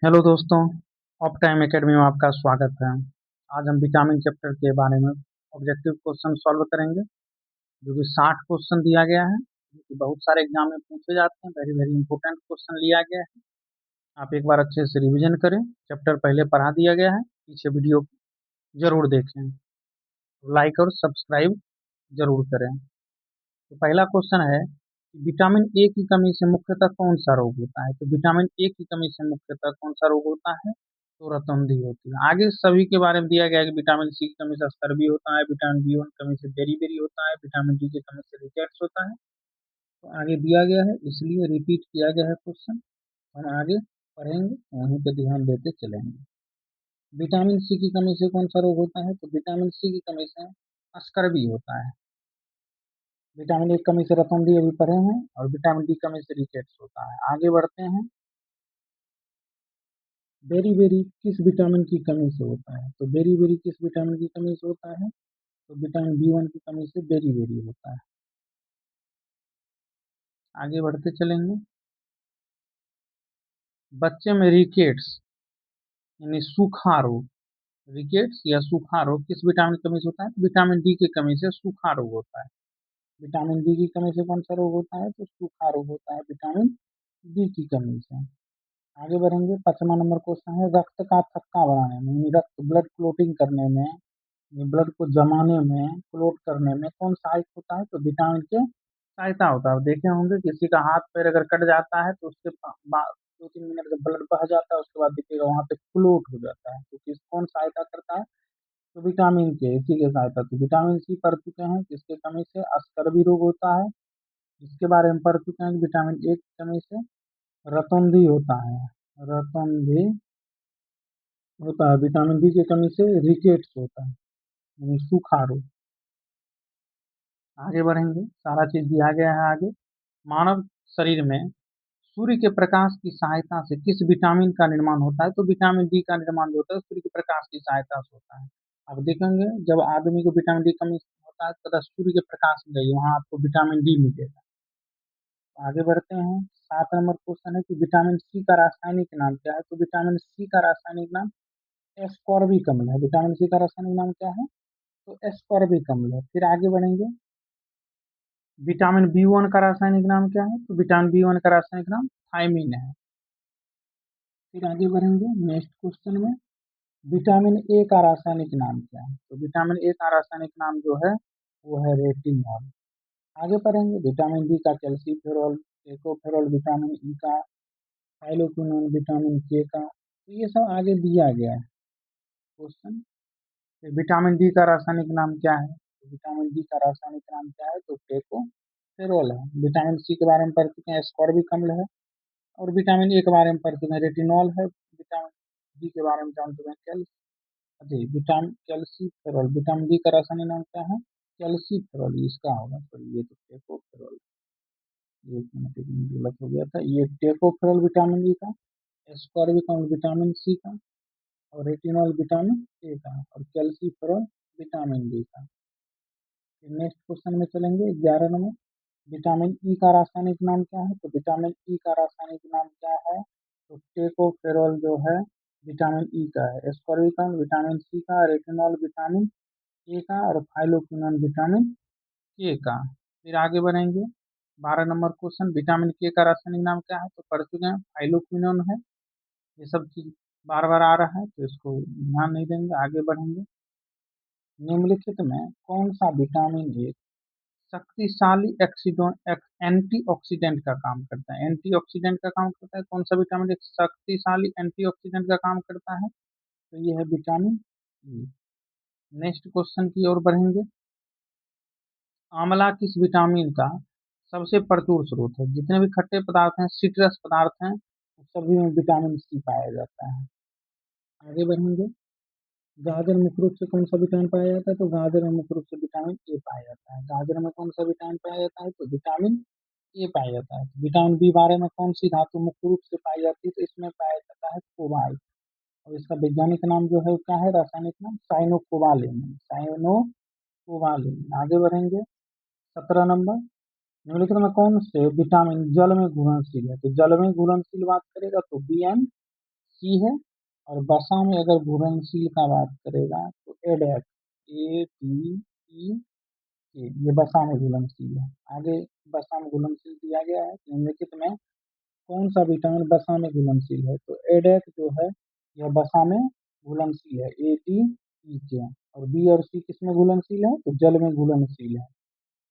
Hello दोस्तों, of time academy में आपका स्वागत है। आज हम विटामिन चैप्टर के बारे में ऑब्जेक्टिव क्वेश्चन सॉल्व करेंगे, जो कि 60 क्वेश्चन दिया गया है, जो कि बहुत सारे एग्जाम में पूछे जाते हैं। वेरी वेरी इंपॉर्टेंट क्वेश्चन लिया गया है। आप एक बार अच्छे से रिवीजन करें। चैप्टर पहले पढ़ा दिया गया है, पीछे वीडियो जरूर देखें, लाइक और सब्सक्राइब जरूर करें। तो पहला क्वेश्चन है कि विटामिन ए की कमी से मुख्यतः कौन सा रोग होता है। तो विटामिन ए की कमी से मुख्यतः कौन सा रोग होता है? तो रतौंधी होती है। आगे सभी के बारे में दिया गया है कि विटामिन सी की कमी से स्कर्वी होता है, विटामिन बी वन की कमी से बेरी होता है, विटामिन डी की कमी से रिकेट्स होता है। तो आगे दिया गया है, इसलिए रिपीट किया गया है क्वेश्चन। हम आगे पढ़ेंगे, वहीं पे ध्यान देते चलेंगे। विटामिन सी की कमी से कौन सा रोग होता है? तो विटामिन सी की कमी से स्कर्वी होता है। विटामिन ए की कमी से रतौंधी अभी पढ़े हैं, और विटामिन डी की कमी से रिकेट्स होता है। आगे बढ़ते हैं। बेरी किस विटामिन की कमी से होता है? तो बेरी किस विटामिन की कमी से होता है? तो विटामिन बी वन की कमी से बेरी होता है। आगे बढ़ते चलेंगे। बच्चे में रिकेट्स यानी सूखा रोग, रिकेट्स या सूखा रोग किस विटामिन की कमी से होता है? तो विटामिन डी की कमी से सूखा रोग होता है। विटामिन डी की कमी से कौन सा रोग होता है? तो सूखा रोग होता है विटामिन डी की कमी से। आगे बढ़ेंगे। 5वां नंबर क्वेश्चन है, रक्त का थक्का बढ़ाने में यानी रक्त ब्लड क्लोटिंग करने में, ब्लड को जमाने में, क्लोट करने में कौन सहायक होता है? तो विटामिन के सहायता होता है। देखे होंगे किसी का हाथ पैर अगर कट जाता है तो उसके बाद 2-3 मिनट जब ब्लड बह जाता है, उसके बाद देखिएगा वहां पे क्लोट हो जाता है। तो किस कौन सहायता करता है? तो विटामिन के, इसी के सहायता। तो विटामिन सी पढ़ चुके हैं, किसके कमी से स्कर्वी रोग होता है। इसके बारे में पढ़ चुके हैं कि विटामिन ए की कमी से रतौंधी होता है। रतौंधी होता है। विटामिन डी की कमी से रिकेट्स होता है यानी सूखा रोग। आगे बढ़ेंगे, सारा चीज दिया गया है आगे। मानव शरीर में सूर्य के प्रकाश की सहायता से किस विटामिन का निर्माण होता है? तो विटामिन डी का निर्माण जो होता है सूर्य के प्रकाश की सहायता से होता है। अब देखेंगे, जब आदमी को विटामिन डी कमी होता है तो सूर्य के प्रकाश में जाइए, वहां आपको विटामिन डी मिलेगा। आगे बढ़ते हैं। 7 नंबर क्वेश्चन है कि विटामिन सी का रासायनिक नाम क्या है? तो विटामिन सी का रासायनिक नाम एस्कॉर्बिक अम्ल है। विटामिन सी का रासायनिक नाम क्या है? तो एस्कॉर्बिक अम्ल है। फिर आगे बढ़ेंगे। विटामिन बी वन का रासायनिक नाम क्या है? तो विटामिन बी वन का रासायनिक नाम थायमीन है। फिर आगे बढ़ेंगे नेक्स्ट क्वेश्चन में। विटामिन ए का रासायनिक नाम क्या है? तो विटामिन ए का रासायनिक नाम जो है वो है रेटिनॉल। आगे पढ़ेंगे। विटामिन डी का कैल्सीफेरॉल, टेकोफेरॉल, विटामिन ई का थाइलोक्विनोन, विटामिन के का। तो ये सब आगे दिया गया है क्वेश्चन। फिर विटामिन डी का रासायनिक नाम क्या है? तो विटामिन डी का रासायनिक नाम क्या है? तो टेकोफेरॉल है। विटामिन सी के बारे में पढ़ चुके हैं, एस्कॉर्बिक अम्ल है। और विटामिन ए के बारे में पढ़ चुके हैं, रेटिनॉल है। विटामिन डी के बारे में जान चुके हैं, जी विटामिन कैल्सीफेरॉल। विटामिन डी का रासायनिक नाम क्या है? कैल्सीफेरॉल, इसका होगा। सॉरी, ये तो टेकोफेरॉल, एक मिनट गलत हो गया था। ये टेकोफेरॉल विटामिन डी का, एस्कॉर्बिक अम्ल विटामिन सी का, और रेटिनॉल विटामिन ए का, और कैल्सीफेरॉल विटामिन डी का। नेक्स्ट क्वेश्चन में चलेंगे। 11 नंबर, विटामिन ई का रासायनिक नाम क्या है? तो विटामिन ई का रासायनिक नाम क्या है? तो टेकोफेरॉल जो है विटामिन ई का है, एस्कॉर्बिक अम्ल विटामिन सी का, रेटिनॉल विटामिन ए का, और फाइलोक्विनोन विटामिन के का। फिर आगे बढ़ेंगे। 12 नंबर क्वेश्चन, विटामिन के का रासायनिक नाम क्या है? तो पढ़ चुके हैं, फाइलोक्विनोन है। ये सब चीज बार बार आ रहा है तो इसको ध्यान नहीं देंगे, आगे बढ़ेंगे। निम्नलिखित में कौन सा विटामिन एक शक्तिशाली एंटीऑक्सीडेंट का काम करता है? एंटीऑक्सीडेंट का काम करता है कौन सा विटामिन एक शक्तिशाली एंटीऑक्सीडेंट का काम करता है? तो ये है विटामिन ई। नेक्स्ट क्वेश्चन की ओर बढ़ेंगे। आंवला किस विटामिन का सबसे प्रचुर स्रोत है? जितने भी खट्टे पदार्थ हैं, सिट्रस पदार्थ हैं, सभी में विटामिन सी पाया जाता है। आगे बढ़ेंगे। गाजर मुख्य रूप से कौन सा विटामिन पाया जाता है? तो गाजर में मुख्य रूप से विटामिन ए पाया जाता है। गाजर में कौन सा विटामिन पाया जाता है? तो विटामिन ए पाया जाता है। विटामिन बी 12 में कौन सी धातु मुख्य रूप से पाई जाती है? तो इसमें पाया जाता है कोबाल्ट। और इसका वैज्ञानिक नाम जो है वो क्या है? रासायनिक नाम साइनोकोबालेन। साइनोकोबालेन। आगे बढ़ेंगे। 17 नंबर, निम्नलिखित में कौन से विटामिन जल में घुलनशील है? तो जल में घुलनशील बात करेगा तो बी एन सी है। और वसा में अगर घुलनशील का बात करेगा तो एडेक, ADE, ये वसा में घुलनशील है। आगे वसा में घुलनशील दिया गया है कि निम्नलिखित में कौन सा विटामिन वसा में घुलनशील है, तो एडेक जो है यह वसा में घुलनशील है, ADE के। और बी और सी किस में घुलनशील है, तो जल में घुलनशील है।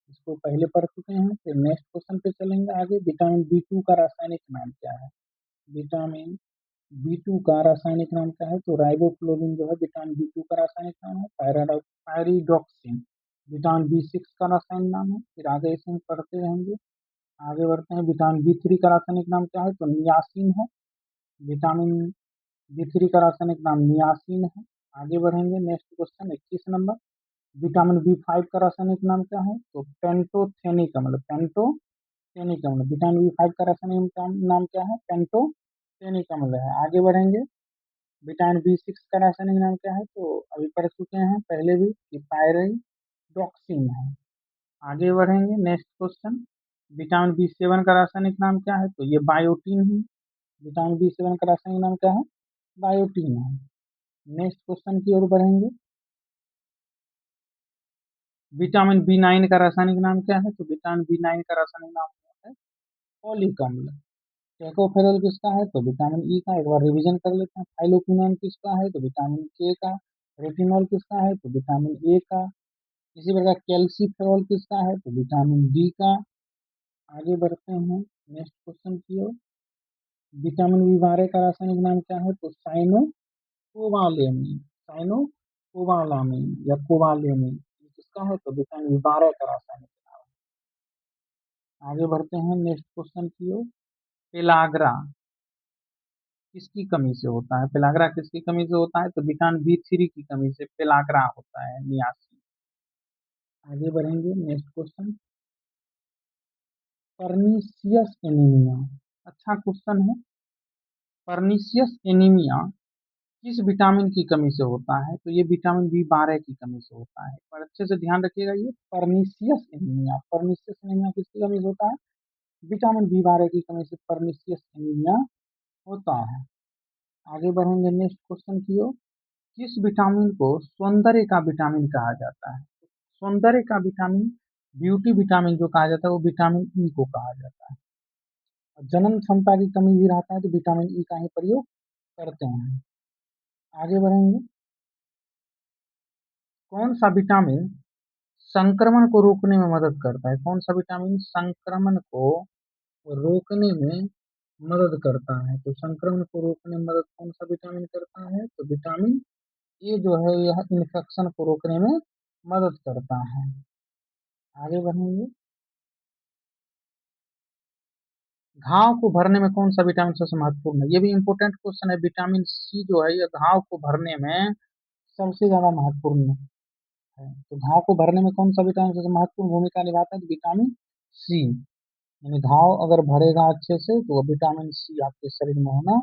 इसको पहले पढ़ चुके हैं। फिर नेक्स्ट क्वेश्चन पे चलेंगे आगे। विटामिन B2 का रासायनिक नाम क्या है? विटामिन B2 का रासायनिक नाम क्या है, तो राइबोफ्लोविन जो है विटामिन B2 का रासायनिक नाम है। पायरिडॉक्सिन विटामिन B6 का रासायनिक नाम है। फिर आगे इसे हम पढ़ते रहेंगे। आगे बढ़ते हैं। विटामिन B3 का रासायनिक नाम क्या है, तो नियासिन है। विटामिन B3 का रासायनिक नाम नियासिन है। आगे बढ़ेंगे। Next question 21 number. Vitamin B5 का रासायनिक नाम क्या है, तो पेंटोथेनिकमल, पेंटोथेनिकमल। विटामिन B5 का रासायनिक नाम क्या है, पेंटोथेनिकमल है। आगे बढ़ेंगे। विटामिन B6 का रासायनिक नाम क्या है, तो अभी पढ़ चुके हैं पहले भी कि पायरिडॉक्सिन है। आगे बढ़ेंगे। Next question. विटामिन B7 का रासायनिक नाम क्या है, तो ये बायोटीन है। विटामिन B7 का रासायनिक नाम क्या है, बायोटीन है। नेक्स्ट क्वेश्चन की ओर बढ़ेंगे। विटामिन B9 का रासायनिक नाम क्या है, तो विटामिन B9 का रासायनिक नाम क्या है, फॉलिक अम्ल। टेकोफेरल किसका है, तो विटामिन ई का। एक बार रिवीजन कर लेते हैं। थाइलोक्विनोन किसका है, तो विटामिन के का। रेटिनॉल किसका है, तो विटामिन ए का। इसी प्रकार कैल्सीफेरॉल किसका है, तो विटामिन डी का। आगे बढ़ते हैं नेक्स्ट क्वेश्चन की ओर। विटामिन बी 12 का रासायनिक नाम क्या है, तो साइनोकोबालेमिन, साइनोकोबालामिन या कोबालेमिन किसका है, तो विटामिन बी 12 का रासायनिक नाम है। आगे बढ़ते हैं नेक्स्ट क्वेश्चन की ओर। पेलाग्रा किसकी कमी से होता है, पेलाग्रा किसकी कमी से होता है, तो विटामिन B3 की कमी से पेलाग्रा होता है, नियासिन। आगे बढ़ेंगे। Next question. पर्नीशियस एनीमिया, अच्छा क्वेश्चन है। पर्नीशियस एनीमिया किस विटामिन की कमी से होता है, तो ये विटामिन B12 की कमी से होता है। पर अच्छे से ध्यान रखिएगा, ये पर्नीशियस एनीमिया किसकी कमी से होता है, विटामिन B12 की कमी से पर्नीशियस एनीमिया होता है। आगे बढ़ेंगे नेक्स्ट क्वेश्चन की ओर। किस विटामिन को सौंदर्य का विटामिन कहा जाता है, सौंदर्य का विटामिन, ब्यूटी विटामिन जो कहा जाता है वो विटामिन ई को कहा जाता है। और जनन क्षमता की कमी भी रहता है तो विटामिन ई का ही प्रयोग करते हैं। आगे बढ़ेंगे। कौन सा विटामिन संक्रमण को रोकने में मदद करता है, कौन सा विटामिन संक्रमण को रोकने में मदद करता है, तो संक्रमण को रोकने में मदद कौन सा विटामिन करता है, तो विटामिन ए जो है यह इन्फेक्शन को रोकने में मदद करता है। आगे बढ़ेंगे। घाव को भरने में कौन सा विटामिन सबसे महत्वपूर्ण है, ये भी इंपॉर्टेंट क्वेश्चन है। विटामिन सी जो है यह घाव को भरने में सबसे ज्यादा महत्वपूर्ण है। तो घाव को भरने में कौन सा विटामिन सबसे महत्वपूर्ण भूमिका निभाता है, तो विटामिन सी। यानी घाव अगर भरेगा अच्छे से तो विटामिन सी आपके शरीर में होना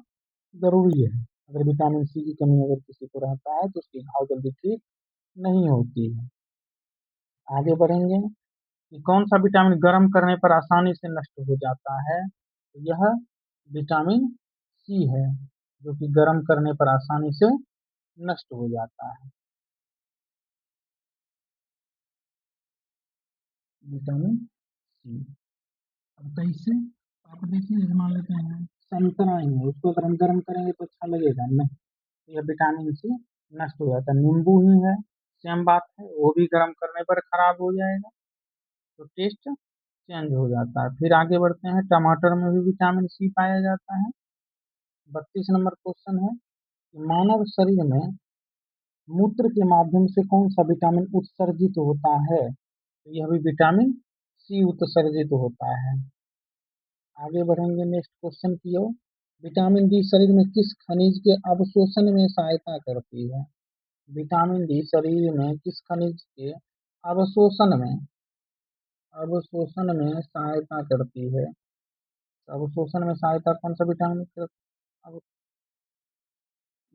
जरूरी है। अगर विटामिन सी की कमी अगर किसी को रहता है तो उसकी घाव जल्दी ठीक नहीं होती है। आगे बढ़ेंगे कि कौन सा विटामिन गर्म करने पर आसानी से नष्ट हो जाता है, तो यह विटामिन सी है जो कि गर्म करने पर आसानी से नष्ट हो जाता है, विटामिन सी। अब कैसे, आप देखिए जैसे मान लेते हैं संतरा ही है, उसको अगर हम गर्म करेंगे तो अच्छा लगेगा नहीं, तो यह विटामिन सी नष्ट हो जाता है। नींबू ही है, सेम बात है, वो भी गर्म करने पर खराब हो जाएगा तो टेस्ट चेंज हो जाता है। फिर आगे बढ़ते हैं। टमाटर में भी विटामिन सी पाया जाता है। 32 नंबर क्वेश्चन है कि मानव शरीर में मूत्र के माध्यम से कौन सा विटामिन उत्सर्जित होता है, तो यह भी विटामिन सी उत्सर्जित होता है। आगे बढ़ेंगे नेक्स्ट क्वेश्चन की ओर। विटामिन डी शरीर में किस खनिज के अवशोषण में सहायता करती है, विटामिन डी शरीर में किस खनिज के अवशोषण में सहायता करती है, अवशोषण में सहायता कौन सा विटामिन कर, अब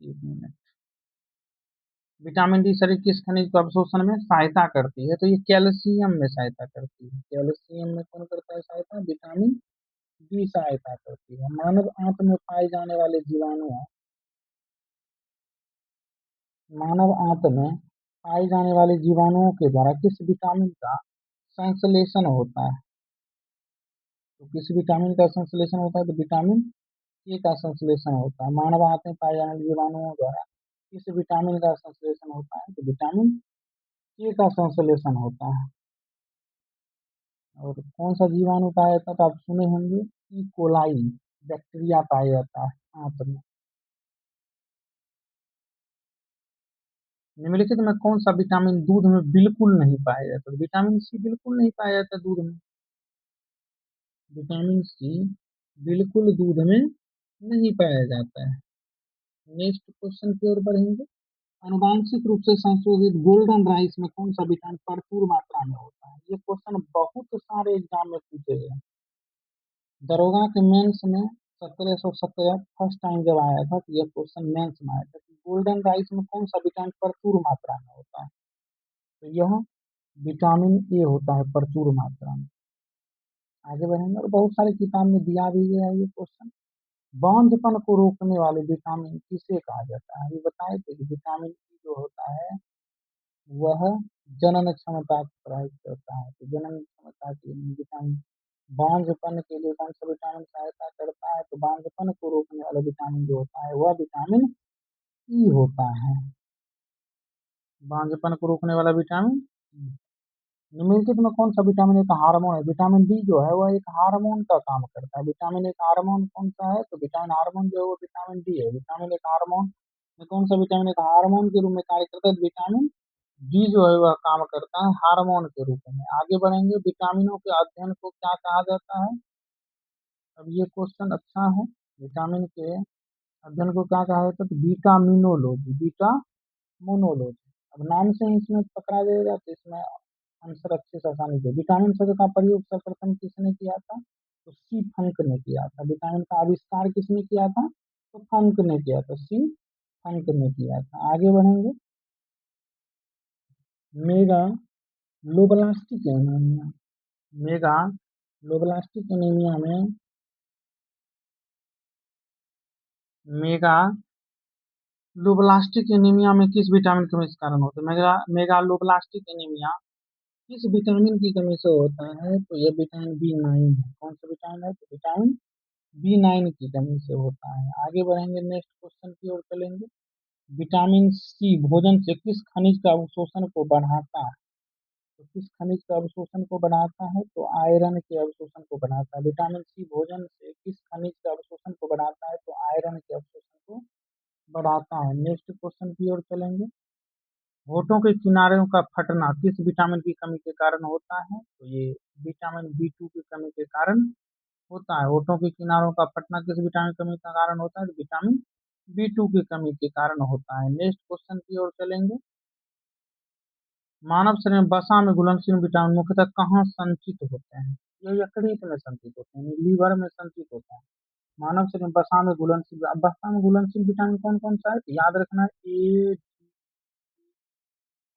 एक मिनट। विटामिन डी शरीर किस खनिज को अवशोषण में सहायता करती है, तो ये कैल्शियम में सहायता करती है। कैल्शियम में कौन करता है सहायता, विटामिन डी सहायता करती है। मानव आंत में पाए जाने वाले जीवाणु मानव आंत में पाए जाने वाले जीवाणुओं के द्वारा किस विटामिन का संश्लेषण होता है? तो किस विटामिन का संश्लेषण होता है? तो विटामिन ए का संश्लेषण होता है। मानव आंत में पाए जाने वाले जीवाणुओं द्वारा किस विटामिन का संश्लेषण होता है? तो विटामिन ए का संश्लेषण होता है। और कौन सा जीवाणु पाया जाता है? तो आप सुने होंगे ई कोलाई बैक्टीरिया पाया जाता है आंत में। निम्नलिखित में कौन सा विटामिन दूध में बिल्कुल नहीं पाया जाता? तो विटामिन सी बिल्कुल नहीं पाया जाता दूध में। विटामिन सी बिल्कुल दूध में नहीं पाया जाता है। नेक्स्ट क्वेश्चन की ओर बढ़ेंगे। आनुवांशिक रूप से संशोधित गोल्डन राइस में कौन सा विटामिन प्रचुर मात्रा में होता है? ये क्वेश्चन बहुत सारे एग्जाम में पूछे गए हैं। दरोगा के मेंस में 1717 फर्स्ट टाइम जब आया था तो यह क्वेश्चन मेंस में आया था कि गोल्डन राइस में कौन सा विटामिन प्रचुर मात्रा में होता है? तो यह विटामिन ए होता है प्रचुर मात्रा में। आगे बढ़ेंगे और बहुत सारे किताब में दिया भी गया है ये क्वेश्चन। बांझपन को रोकने वाले विटामिन किसे कहा जाता है? ये बताए थे कि विटामिन ई जो होता है वह जनन क्षमता को प्रभावित करता है। तो जनन क्षमता के लिए विटामिन बांझपन के लिए कौन सा विटामिन सहायता करता है? तो बांझपन को रोकने वाला विटामिन जो होता है वह विटामिन ई होता है। बांझपन को रोकने वाला विटामिन ई। निम्नलिखित में कौन सा विटामिन एक हार्मोन है? विटामिन डी जो है वह एक हार्मोन का काम करता है। विटामिन एक हार्मोन कौन सा है? तो विटामिन हार्मोन जो है वो विटामिन डी है। विटामिन एक हार्मोन में कौन सा विटामिन एक हार्मोन के रूप में कार्य करता है? तो विटामिन डी जो है वह काम करता है हार्मोन के रूप में। आगे बढ़ेंगे। विटामिनों के अध्ययन को क्या कहा जाता है? अब ये क्वेश्चन अच्छा है। विटामिन के अध्ययन को क्या कहा जाता है? तो बीटामिनोलॉजी, बीटामोनोलॉजी। अब नाम से ही इसमें पकड़ा जाएगा तो इसमें आंसर अच्छे से आसानी से। विटामिन शब्द का प्रयोग सर्वप्रथम किसने किया था? तो सी फंक ने किया था। विटामिन का आविष्कार किसने किया था? तो फंक ने किया था, सी फंक ने किया था। आगे बढ़ेंगे। मेगा लोबलास्टिक एनीमिया, मेगा लोबलास्टिक एनीमिया में मेगा लोबलास्टिक एनीमिया में किस विटामिन की कमी के कारण होता है? मेगा लोबलास्टिक एनीमिया किस विटामिन की कमी से होता है? तो यह विटामिन बी 9 है। कौन सा विटामिन है? तो विटामिन बी 9 की कमी से होता है। आगे बढ़ेंगे। नेक्स्ट क्वेश्चन की ओर चलेंगे। विटामिन सी भोजन से किस खनिज का अवशोषण को बढ़ाता है? तो किस खनिज का अवशोषण को बढ़ाता है? तो आयरन के अवशोषण को बढ़ाता है। विटामिन सी भोजन से किस खनिज का अवशोषण को बढ़ाता है? तो आयरन के अवशोषण को बढ़ाता है। नेक्स्ट क्वेश्चन की ओर चलेंगे। होठों के किनारों का फटना किस विटामिन की कमी के कारण होता है? तो ये विटामिन बी 2 की कमी के कारण होता है। होठों के किनारों का फटना किस विटामिन की कमी के कारण होता है? तो विटामिन बी 2 की कमी के कारण होता है। नेक्स्ट क्वेश्चन की ओर चलेंगे। मानव शरीर में वसा में घुलनशील विटामिन मुख्यतः कहाँ संचित होते हैं? ये यकृत में संचित होते हैं, लीवर में संचित होते हैं। मानव शरीर में वसा में घुलनशील, अब वसा में घुलनशील विटामिन कौन कौन सा है? तो याद रखना है ए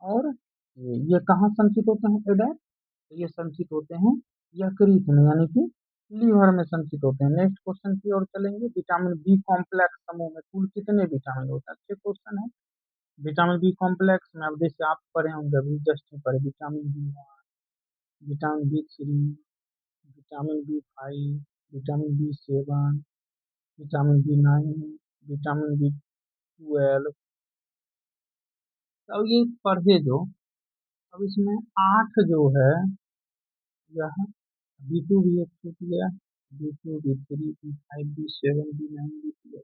और ये कहाँ संचित होते हैं? एडेट। तो ये संचित होते हैं यकृत में, यानी कि लीवर में संचित होते हैं। नेक्स्ट क्वेश्चन की ओर चलेंगे। विटामिन बी कॉम्प्लेक्स समूह में कुल कितने विटामिन होते हैं? अच्छे क्वेश्चन है। विटामिन बी कॉम्प्लेक्स में अब जैसे आप पढ़े होंगे अभी जस्ट पढ़े, vitamin B 1, vitamin B 3, vitamin B 5, vitamin B 7, vitamin B 9, vitamin B 12। अब ये पढ़े जो, अब इसमें 8 जो है यह बी 2 भी एक छूट गया, B 2, B 3, B 5, B 7, B 9, B 12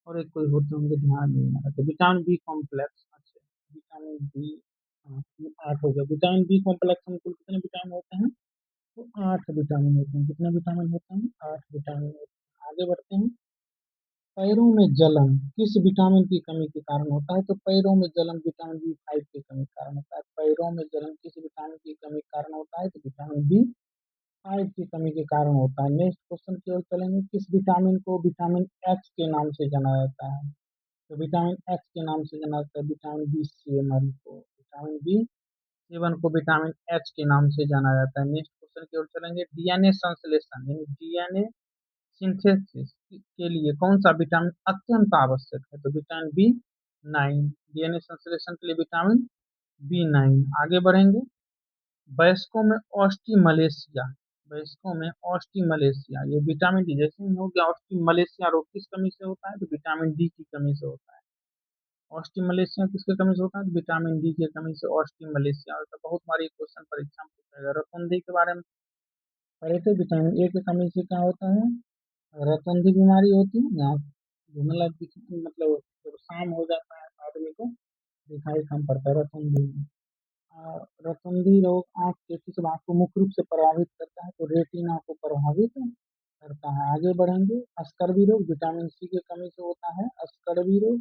और एक कोई होते होंगे ध्यान नहीं आ रहा। तो विटामिन बी कॉम्प्लेक्स, अच्छा विटामिन बी, हाँ, ये 8 हो गया। विटामिन बी कॉम्प्लेक्स में कुल कितने विटामिन होते हैं? तो 8 विटामिन होते हैं। कितने विटामिन होते हैं? 8 विटामिन होते हैं। आगे बढ़ते हैं। पैरों में जलन किस विटामिन की कमी के कारण होता है? तो पैरों में जलन विटामिन बी 5 की कमी के कारण होता है। पैरों में जलन किस विटामिन की कमी के कारण होता है? तो विटामिन बी 5 की कमी के कारण होता है। नेक्स्ट क्वेश्चन की ओर चलेंगे। किस विटामिन को विटामिन एच के नाम से जाना जाता है? तो विटामिन एच के नाम से जाना जाता है विटामिन बी 7 को विटामिन एच के नाम से जाना जाता है। नेक्स्ट क्वेश्चन की ओर चलेंगे। डीएनए संश्लेषण यानी डीएनए सिंथेसिस के लिए कौन सा विटामिन अत्यंत आवश्यक है? तो विटामिन बी 9, डीएनए संश्लेषण के लिए विटामिन B9। आगे बढ़ेंगे, वयस्कों में ऑस्टिमलेशिया, वयस्कों में ऑस्टिमलेशिया, ये विटामिन डी, जैसे ही हो गया ऑस्टिमलेशिया रोग किस कमी से होता है, तो विटामिन डी की कमी से होता है। ऑस्टिमलेशिया किसके कमी से होता है, विटामिन डी की कमी से ऑस्टिमलेशिया होता है। बहुत बारी क्वेश्चन परीक्षा में पूछा गया। रतौंधी के बारे में पढ़े थे, विटामिन ए की कमी से क्या होता है, रतौंधी बीमारी होती है ना, धुंधला मतलब जब शाम हो जाता है तो आदमी को दिखाई कम पड़ता है रतौंधी में। रतौंधी रोग आंख के किस भाग को मुख्य रूप से प्रभावित करता है, तो रेटिना को प्रभावित करता है। आगे बढ़ेंगे, स्कर्वी रोग विटामिन सी की कमी से होता है, स्कर्वी रोग।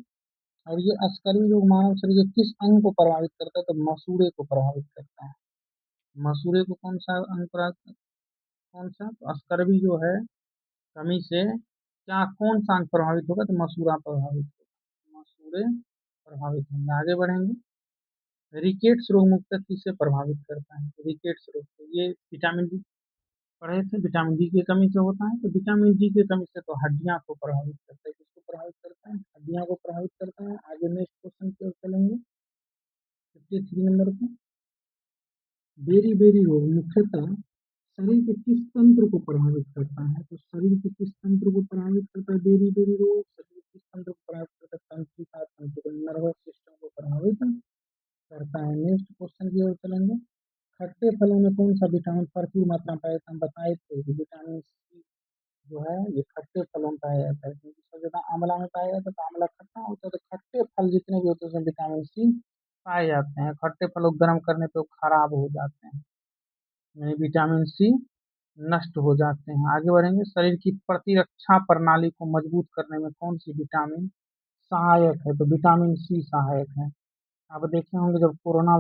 और ये स्कर्वी रोग मानव शरीर के किस अंग को प्रभावित करता है, तो मसूड़े को प्रभावित करता है। मसूड़े को कौन सा अंग कौन सा, तो स्कर्वी जो है कमी से क्या कौन सा अंग प्रभावित होगा, तो मसूड़ा प्रभावित होगा, मसूड़े प्रभावित होंगे। आगे बढ़ेंगे, रिकेट्स रोग मुख्यतः किससे प्रभावित करता है, तो रिकेट्स रोग तो ये विटामिन डी पढ़े थे, विटामिन डी की कमी से होता है। तो विटामिन डी की कमी से तो हड्डियां को प्रभावित करता है, किसको प्रभावित करता है, हड्डियां को प्रभावित करता है। आगे नेक्स्ट क्वेश्चन की ओर चलेंगे, 53 नंबर पे, बेरी बेरी रोग मुख्यतः शरीर के किस तंत्र को प्रभावित करता है, तो शरीर के किस तंत्र को प्रभावित करता है, बेरी बेरी रोग शरीर के किस तंत्र को प्रभावित करता है, तंत्रिका तंत्र को, नर्वस सिस्टम को प्रभावित करता है। नेक्स्ट क्वेश्चन की ओर चलेंगे, खट्टे फलों में कौन सा विटामिन प्रचुर मात्रा में पाया जाता है, हम बताए थे कि विटामिन सी जो है ये खट्टे फलों में पाया जाता है, क्योंकि सबसे ज्यादा आंवला में पाया जाता है, तो आंवला खट्टा होता है, तो खट्टे फल जितने भी होते हैं उसमें विटामिन सी पाए जाते हैं। खट्टे फल को गर्म करने पे वो खराब हो जाते हैं, यानी विटामिन सी नष्ट हो जाते हैं। आगे बढ़ेंगे, शरीर की प्रतिरक्षा प्रणाली को मजबूत करने में कौन सी विटामिन सहायक है, तो विटामिन सी सहायक है। आप देखे होंगे जब कोरोना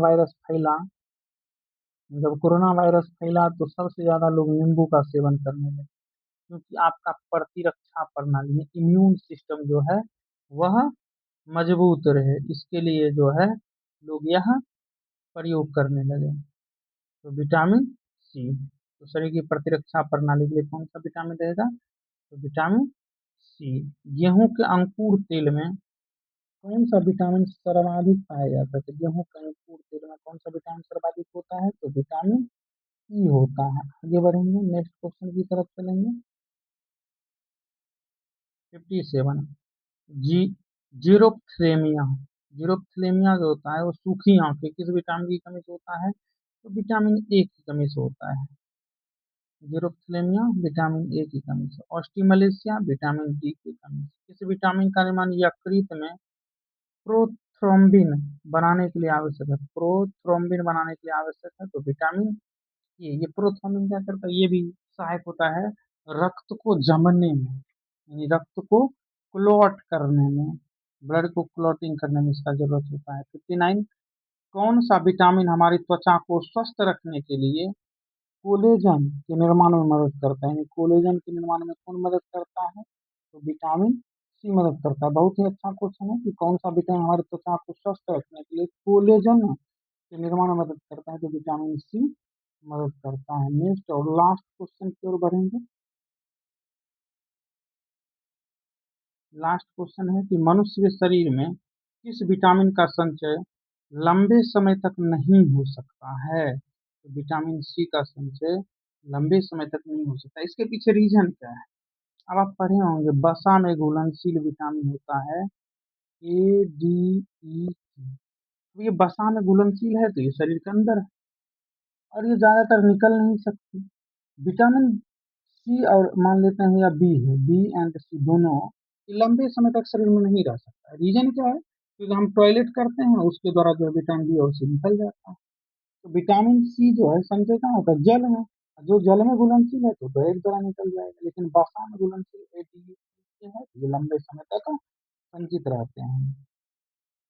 वायरस फैला तो सबसे ज्यादा लोग नींबू का सेवन करने लगे, क्योंकि आपका प्रतिरक्षा प्रणाली में इम्यून सिस्टम जो है वह मजबूत रहे, इसके लिए जो है लोग यह प्रयोग करने लगे। तो विटामिन सी, तो शरीर की प्रतिरक्षा प्रणाली के लिए कौन सा विटामिन रहेगा, तो विटामिन सी। गेहूं के अंकुर तेल में कौन सा विटामिन सर्वाधिक पाया जाता है, तो गेहूं के अंकुर तेल में कौन सा विटामिन सर्वाधिक होता है, तो विटामिन ई होता है। आगे बढ़ेंगे, नेक्स्ट क्वेश्चन की तरफ चलेंगे, 57, जी जीरोप्थेलिमिया, जीरोप्थेलिमिया जो होता है वो सूखी आंखें किस विटामिन की कमी से होता है, तो विटामिन ए की कमी से होता है। जीरोप्थेलिमिया विटामिन ए की कमी से। ऑस्टिमलेशिया विटामिन डी की कमी से। किस विटामिन का निर्माण यकृत में प्रोथ्रोम्बिन बनाने के लिए आवश्यक है, प्रोथ्रोम्बिन बनाने के लिए आवश्यक है, तो विटामिन ये प्रोथ्रोम्बिन क्या करता है, ये भी सहायक होता है रक्त को जमने में, यानी रक्त को क्लॉट करने में, ब्लड को क्लॉटिंग करने में इसका जरूरत होता है। 59, कौन सा विटामिन हमारी त्वचा को स्वस्थ रखने के लिए कोलेजन के निर्माण में मदद करता है, यानी कोलेजन के निर्माण में कौन मदद करता है, तो विटामिन सी मदद करता है। बहुत ही अच्छा क्वेश्चन है कि कौन सा विटामिन हमारी त्वचा को स्वस्थ रखने के लिए कोलेजन के निर्माण में मदद करता है, तो विटामिन सी मदद करता है। नेक्स्ट और लास्ट क्वेश्चन की ओर बढ़ेंगे। लास्ट क्वेश्चन है कि मनुष्य के शरीर में किस विटामिन का संचय लंबे समय तक नहीं हो सकता है, तो विटामिन सी का संचय लंबे समय तक नहीं हो सकता। इसके पीछे रीजन क्या है, अब आप पढ़े होंगे वसा में घुलनशील विटामिन होता है ADE। तो ये वसा में घुलनशील है, तो ये शरीर के अंदर है और ये ज्यादातर निकल नहीं सकती। विटामिन सी और मान लेते हैं या बी है, बी एंड सी दोनों ये लंबे समय तक शरीर में नहीं रह सकता। रीजन क्या है, क्योंकि हम टॉयलेट करते हैं उसके द्वारा जो है विटामिन बी और सी निकल जाता है। तो विटामिन सी जो है संचय कहाँ होता है, जल में। जो जल में घुलनशील है तो एक द्वारा निकल जाएगा, लेकिन वसा में घुलनशील ADE है, ये लंबे समय तक संचित रहते हैं।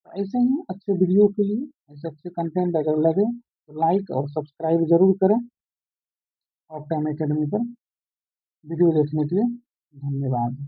तो ऐसे ही अच्छे वीडियो के लिए, ऐसे अच्छे कंटेंट अगर लगे तो लाइक और सब्सक्राइब जरूर करें। ऑफ टाइम अकेडमी पर वीडियो देखने के लिए धन्यवाद।